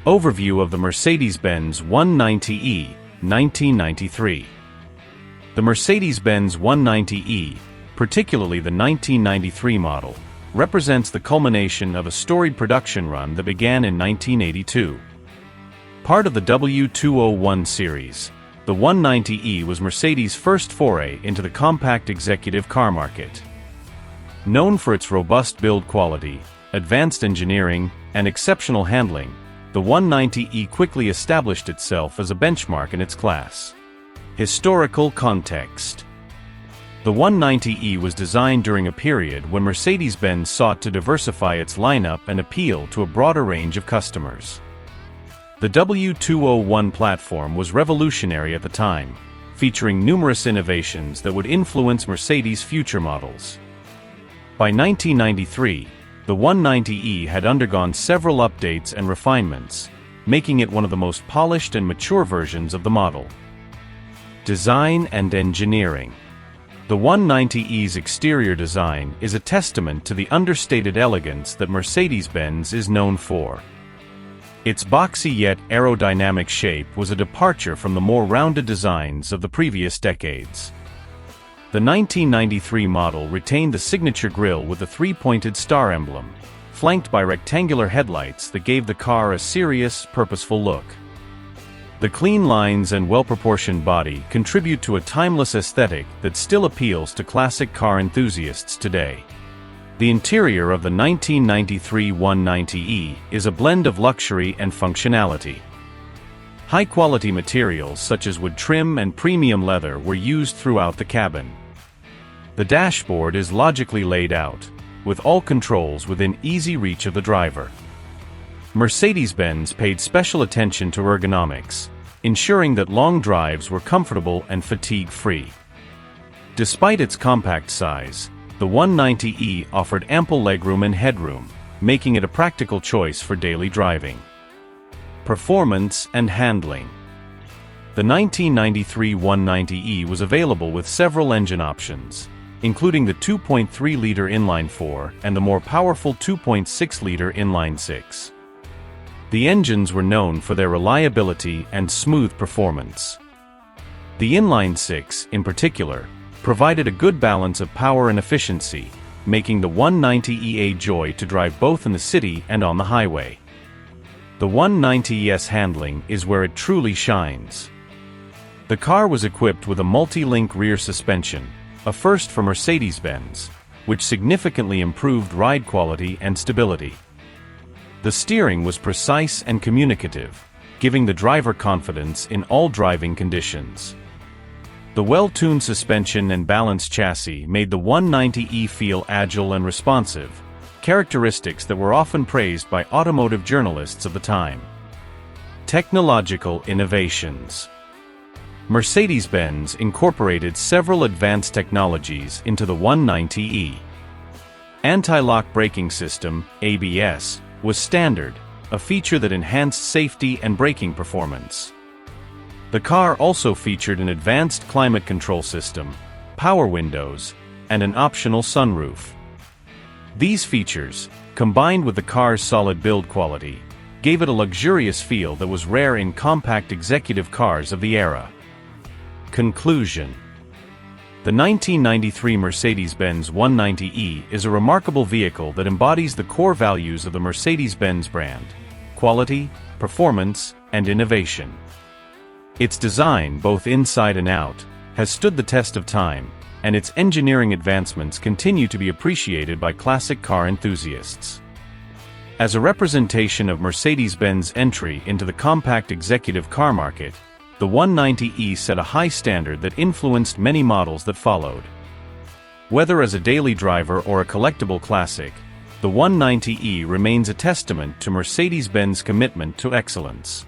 Overview of the Mercedes Benz E190 1993. The Mercedes Benz E190, particularly the 1993 model, represents the culmination of a storied production run that began in 1982. Part of the W201 series, the E190 was Mercedes' first foray into the compact executive car market. Known for its robust build quality, advanced engineering, and exceptional handling, the E190 quickly established itself as a benchmark in its class. Historical context. The E190 was designed during a period when Mercedes-Benz sought to diversify its lineup and appeal to a broader range of customers. The W201 platform was revolutionary at the time, featuring numerous innovations that would influence Mercedes' future models. By 1993, the E190 had undergone several updates and refinements, making it one of the most polished and mature versions of the model. Design and engineering. The E190's exterior design is a testament to the understated elegance that Mercedes-Benz is known for. Its boxy yet aerodynamic shape was a departure from the more rounded designs of the previous decades. The 1993 model retained the signature grille with the three-pointed star emblem, flanked by rectangular headlights that gave the car a serious, purposeful look. The clean lines and well-proportioned body contribute to a timeless aesthetic that still appeals to classic car enthusiasts today. The interior of the 1993 E190 is a blend of luxury and functionality. High-quality materials such as wood trim and premium leather were used throughout the cabin. The dashboard is logically laid out, with all controls within easy reach of the driver. Mercedes-Benz paid special attention to ergonomics, ensuring that long drives were comfortable and fatigue-free. Despite its compact size, the E190 offered ample legroom and headroom, making it a practical choice for daily driving. Performance and handling. The 1993 E190 was available with several engine options, including the 2.3-liter inline-4 and the more powerful 2.6-liter inline-6. The engines were known for their reliability and smooth performance. The inline-6, in particular, provided a good balance of power and efficiency, making the E190 a joy to drive both in the city and on the highway. The E190's handling is where it truly shines. The car was equipped with a multi-link rear suspension, a first for Mercedes-Benz, which significantly improved ride quality and stability. The steering was precise and communicative, giving the driver confidence in all driving conditions. The well-tuned suspension and balanced chassis made the E190 feel agile and responsive, characteristics that were often praised by automotive journalists of the time. Technological innovations. Mercedes-Benz incorporated several advanced technologies into the E190. Anti-lock braking system, ABS, was standard, a feature that enhanced safety and braking performance. The car also featured an advanced climate control system, power windows, and an optional sunroof. These features, combined with the car's solid build quality, gave it a luxurious feel that was rare in compact executive cars of the era. Conclusion. The 1993 Mercedes-Benz E190 is a remarkable vehicle that embodies the core values of the Mercedes-Benz brand: quality, performance, and innovation. Its design, both inside and out, has stood the test of time, and its engineering advancements continue to be appreciated by classic car enthusiasts. As a representation of Mercedes-Benz entry into the compact executive car market, the E190 set a high standard that influenced many models that followed. Whether as a daily driver or a collectible classic, the E190 remains a testament to Mercedes-Benz commitment to excellence.